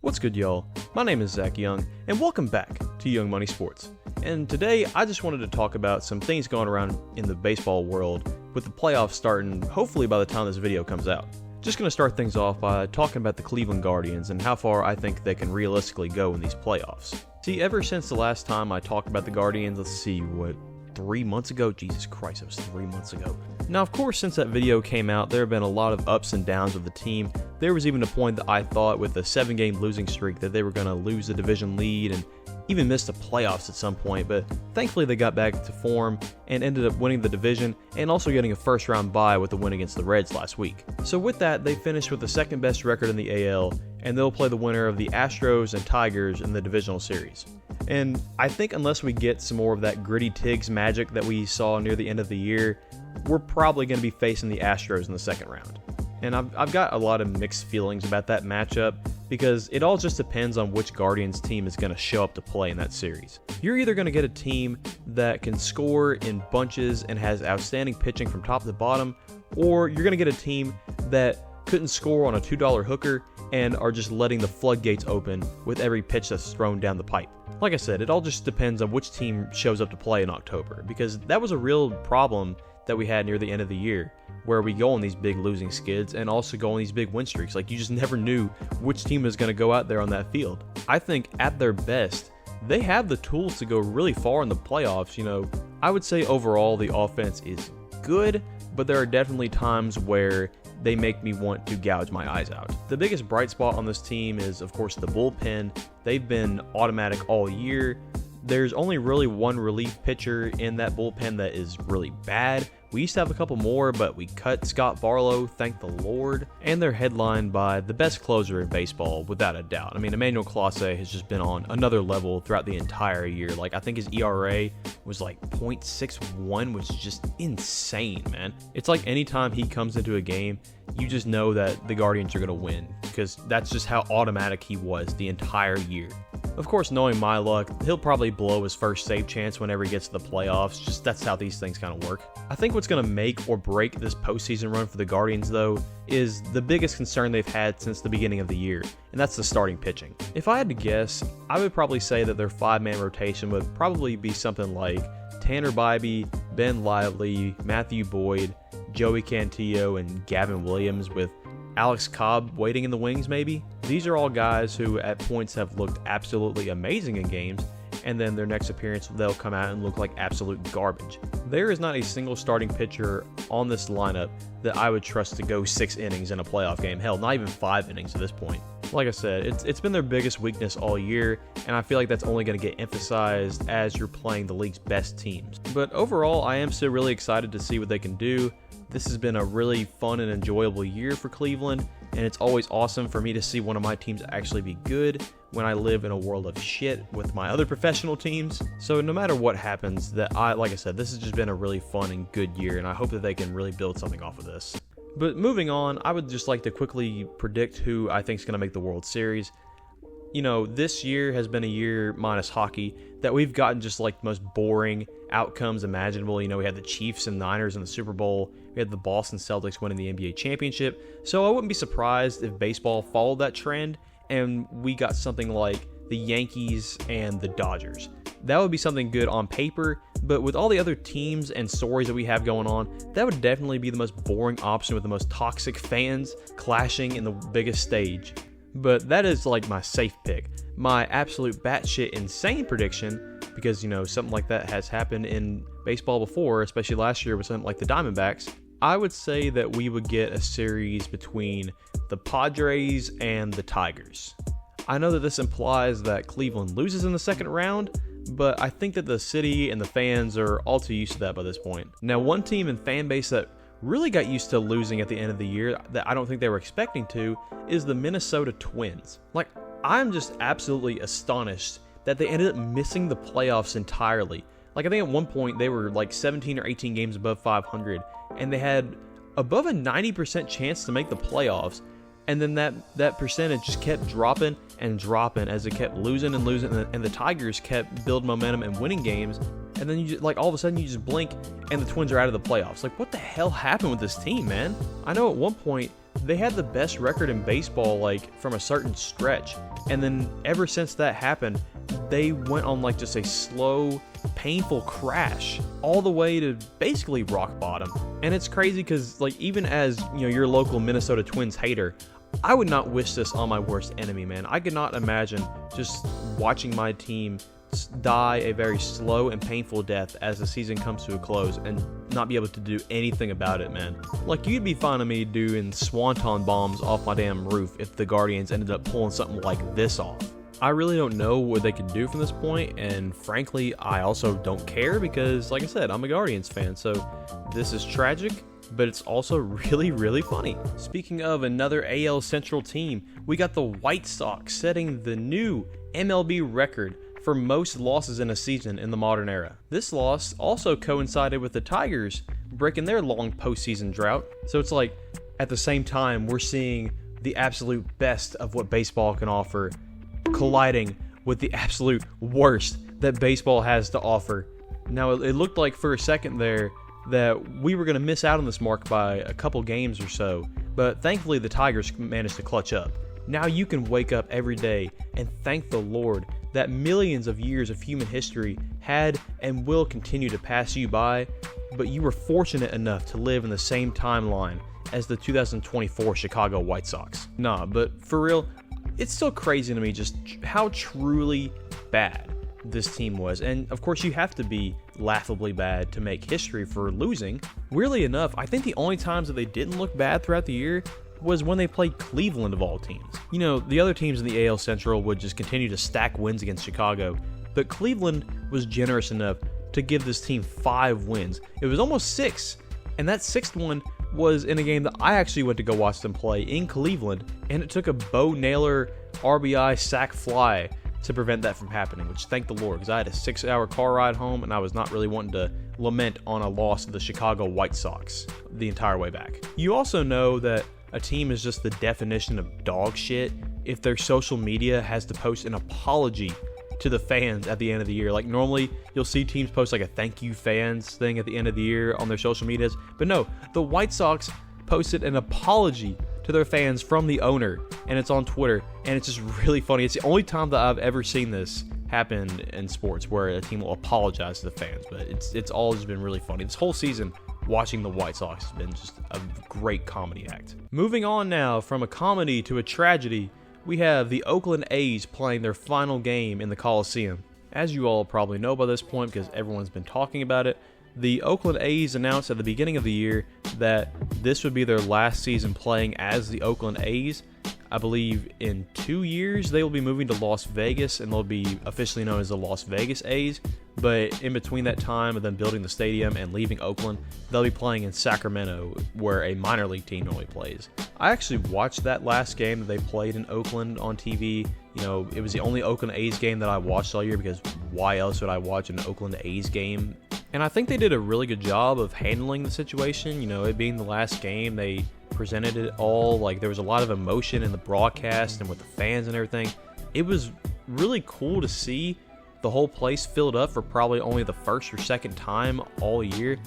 What's good, y'all? My name is Zach Young, and welcome back to Young Money Sports. And today, I just wanted to talk about some things going around in the baseball world with the playoffs starting hopefully by the time this video comes out. Just going to start things off by talking about the Cleveland Guardians and how far I think they can realistically go in these playoffs. See, ever since the last time I talked about the Guardians, let's see, 3 months ago? Jesus Christ, it was 3 months ago. Now, of course, since that video came out, there have been a lot of ups and downs with the team. There was even a point that I thought with a 7-game losing streak that they were going to lose the division lead and even miss the playoffs at some point, but thankfully they got back to form and ended up winning the division and also getting a first-round bye with the win against the Reds last week. So with that, they finished with the second best record in the AL, and they'll play the winner of the Astros and Tigers in the divisional series. And I think unless we get some more of that gritty Tiggs magic that we saw near the end of the year, we're probably going to be facing the Astros in the second round. And I've got a lot of mixed feelings about that matchup because it all just depends on which Guardians team is going to show up to play in that series. You're either going to get a team that can score in bunches and has outstanding pitching from top to bottom, or you're going to get a team that couldn't score on a $2 hooker and are just letting the floodgates open with every pitch that's thrown down the pipe. Like I said, it all just depends on which team shows up to play in October, because that was a real problem that we had near the end of the year, where we go on these big losing skids and also go on these big win streaks. Like, you just never knew which team is going to go out there on that field. I think at their best, they have the tools to go really far in the playoffs. You know, I would say overall the offense is good, but there are definitely times where they make me want to gouge my eyes out. The biggest bright spot on this team is, of course, the bullpen. They've been automatic all year. There's only really one relief pitcher in that bullpen that is really bad. We used to have a couple more, but we cut Scott Barlow, thank the Lord. And they're headlined by the best closer in baseball, without a doubt. I mean, Emmanuel Clase has just been on another level throughout the entire year. Like, I think his ERA was like .61, which is just insane, man. It's like anytime he comes into a game, you just know that the Guardians are going to win, because that's just how automatic he was the entire year. Of course, knowing my luck, he'll probably blow his first save chance whenever he gets to the playoffs. Just that's how these things kind of work. I think what's going to make or break this postseason run for the Guardians, though, is the biggest concern they've had since the beginning of the year, and that's the starting pitching. If I had to guess, I would probably say that their 5-man rotation would probably be something like Tanner Bybee, Ben Lively, Matthew Boyd, Joey Cantillo, and Gavin Williams, with Alex Cobb waiting in the wings maybe. These are all guys who at points have looked absolutely amazing in games, and then their next appearance they'll come out and look like absolute garbage. There is not a single starting pitcher on this lineup that I would trust to go 6 innings in a playoff game. Hell, not even 5 innings at this point. Like I said, it's been their biggest weakness all year, and I feel like that's only going to get emphasized as you're playing the league's best teams. But overall, I am still really excited to see what they can do. This has been a really fun and enjoyable year for Cleveland, and it's always awesome for me to see one of my teams actually be good when I live in a world of shit with my other professional teams. So no matter what happens, like I said, this has just been a really fun and good year, and I hope that they can really build something off of this. But moving on, I would just like to quickly predict who I think is going to make the World Series. You know, this year has been a year, minus hockey, that we've gotten just like the most boring outcomes imaginable. You know, we had the Chiefs and Niners in the Super Bowl. We had the Boston Celtics winning the NBA championship. So I wouldn't be surprised if baseball followed that trend and we got something like the Yankees and the Dodgers. That would be something good on paper, but with all the other teams and stories that we have going on, that would definitely be the most boring option with the most toxic fans clashing in the biggest stage. But that is like my safe pick. My absolute batshit insane prediction, because, you know, something like that has happened in baseball before, especially last year with something like the Diamondbacks, I would say that we would get a series between the Padres and the Tigers. I know that this implies that Cleveland loses in the second round, but I think that the city and the fans are all too used to that by this point. Now, one team and fan base that really got used to losing at the end of the year that I don't think they were expecting to is the Minnesota Twins. Like, I'm just absolutely astonished that they ended up missing the playoffs entirely. Like, I think at one point they were like 17 or 18 games above 500, and they had above a 90% chance to make the playoffs. And then that percentage just kept dropping and dropping as it kept losing and losing, and the Tigers kept building momentum and winning games. And then you just, like, all of a sudden you just blink and the Twins are out of the playoffs. Like, what the hell happened with this team, man? I know at one point they had the best record in baseball, like, from a certain stretch. And then ever since that happened, they went on, like, just a slow, painful crash all the way to basically rock bottom. And it's crazy because, like, even as, your local Minnesota Twins hater, I would not wish this on my worst enemy, man. I could not imagine just watching my team die a very slow and painful death as the season comes to a close and not be able to do anything about it, man. Like, you'd be fine with me doing swanton bombs off my damn roof if the Guardians ended up pulling something like this off. I really don't know what they could do from this point, and frankly, I also don't care because, like I said, I'm a Guardians fan, so this is tragic, but it's also really, really funny. Speaking of another AL Central team, we got the White Sox setting the new MLB record for most losses in a season in the modern era. This loss also coincided with the Tigers breaking their long postseason drought. So it's like, at the same time, we're seeing the absolute best of what baseball can offer colliding with the absolute worst that baseball has to offer. Now, it looked like for a second there that we were going to miss out on this mark by a couple games or so, but thankfully the Tigers managed to clutch up. Now you can wake up every day and thank the Lord that millions of years of human history had and will continue to pass you by, but you were fortunate enough to live in the same timeline as the 2024 Chicago White Sox. Nah, but for real, it's still crazy to me just how truly bad this team was. And of course, you have to be laughably bad to make history for losing. Weirdly enough, I think the only times that they didn't look bad throughout the year was when they played Cleveland of all teams. The other teams in the AL Central would just continue to stack wins against Chicago, but Cleveland was generous enough to give this team 5 wins. It was almost 6, and that 6th one was in a game that I actually went to go watch them play in Cleveland, and it took a Bo Naylor RBI sac fly to prevent that from happening, which thank the Lord, because I had a 6-hour car ride home, and I was not really wanting to lament on a loss to the Chicago White Sox the entire way back. You also know that a team is just the definition of dog shit if their social media has to post an apology to the fans at the end of the year. Like, normally you'll see teams post like a thank you fans thing at the end of the year on their social medias, but no, the White Sox posted an apology to their fans from the owner, and it's on Twitter, and it's just really funny. It's the only time that I've ever seen this happen in sports where a team will apologize to the fans, but it's always been really funny. This whole season, watching the White Sox has been just a great comedy act. Moving on now from a comedy to a tragedy, we have the Oakland A's playing their final game in the Coliseum. As you all probably know by this point because everyone's been talking about it, the Oakland A's announced at the beginning of the year that this would be their last season playing as the Oakland A's. I believe in 2 years they will be moving to Las Vegas and they'll be officially known as the Las Vegas A's. But in between that time of them building the stadium and leaving Oakland, they'll be playing in Sacramento, where a minor league team normally plays. I actually watched that last game that they played in Oakland on TV. It was the only Oakland A's game that I watched all year because why else would I watch an Oakland A's game? And I think they did a really good job of handling the situation. It being the last game, they presented it all. Like, there was a lot of emotion in the broadcast and with the fans and everything. It was really cool to see the whole place filled up for probably only the first or second time all year.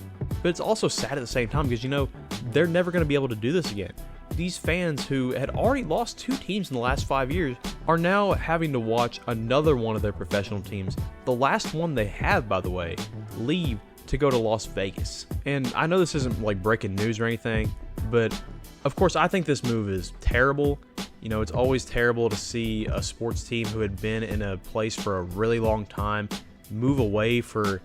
But it's also sad at the same time because, they're never going to be able to do this again. These fans who had already lost 2 teams in the last 5 years are now having to watch another one of their professional teams, the last one they have, by the way, leave to go to Las Vegas. And I know this isn't like breaking news or anything, but of course I think this move is terrible. It's always terrible to see a sports team who had been in a place for a really long time move away for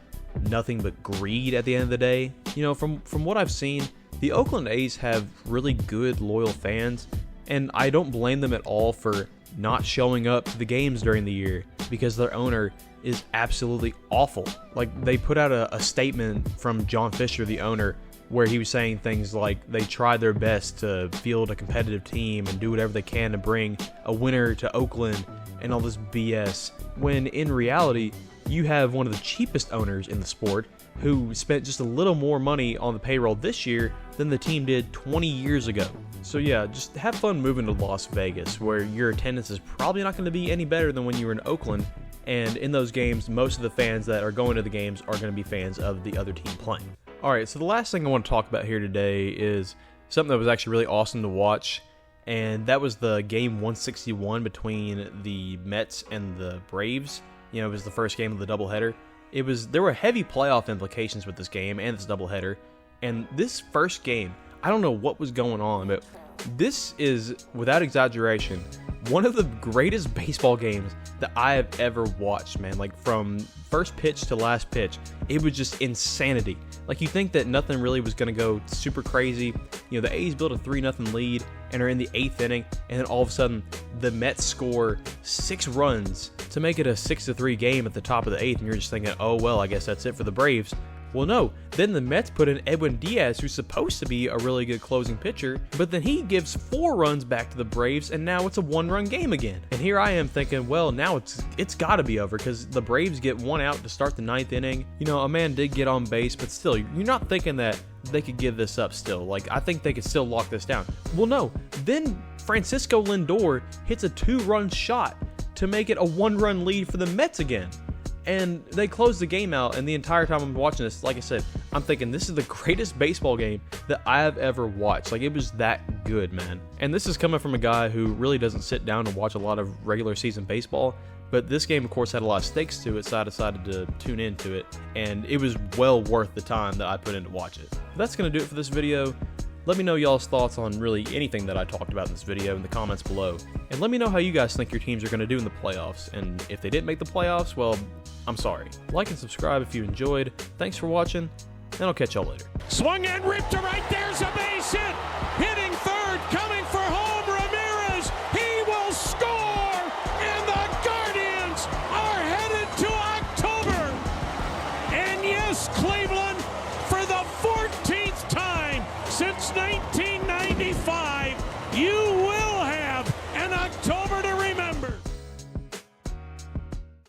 nothing but greed at the end of the day. From what I've seen, the Oakland A's have really good, loyal fans, and I don't blame them at all for not showing up to the games during the year because their owner is absolutely awful. Like, they put out a statement from John Fisher, the owner, where he was saying things like they tried their best to field a competitive team and do whatever they can to bring a winner to Oakland and all this BS, when in reality, you have one of the cheapest owners in the sport who spent just a little more money on the payroll this year than the team did 20 years ago. So yeah, just have fun moving to Las Vegas, where your attendance is probably not going to be any better than when you were in Oakland, and in those games, most of the fans that are going to the games are going to be fans of the other team playing. Alright, so the last thing I want to talk about here today is something that was actually really awesome to watch, and that was the game 161 between the Mets and the Braves. You know, it was the first game of the doubleheader. There were heavy playoff implications with this game and this doubleheader, and this first game, I don't know what was going on, but this is, without exaggeration, one of the greatest baseball games that I have ever watched, man. Like, from first pitch to last pitch, it was just insanity. Like, you think that nothing really was going to go super crazy. You know, the A's built a 3-0 lead and are in the 8th inning, and then all of a sudden, the Mets score 6 runs to make it a 6-3 game at the top of the 8th, and you're just thinking, oh, well, I guess that's it for the Braves. Well, no. Then the Mets put in Edwin Diaz, who's supposed to be a really good closing pitcher, but then he gives 4 runs back to the Braves, and now it's a 1-run game again. And here I am thinking, well, now it's got to be over, because the Braves get 1 out to start the 9th inning. You know, a man did get on base, but still, you're not thinking that they could give this up still. Like, I think they could still lock this down. Well, no. Then Francisco Lindor hits a 2-run shot to make it a 1-run lead for the Mets again. And they closed the game out, and the entire time I'm watching this, like I said, I'm thinking this is the greatest baseball game that I have ever watched. Like, it was that good, man. And this is coming from a guy who really doesn't sit down and watch a lot of regular season baseball, but this game, of course, had a lot of stakes to it, so I decided to tune into it, and it was well worth the time that I put in to watch it. But that's going to do it for this video. Let me know y'all's thoughts on really anything that I talked about in this video in the comments below. And let me know how you guys think your teams are going to do in the playoffs. And if they didn't make the playoffs, well, I'm sorry. Like and subscribe if you enjoyed. Thanks for watching, and I'll catch y'all later. Swung and ripped to right, there's a base hit!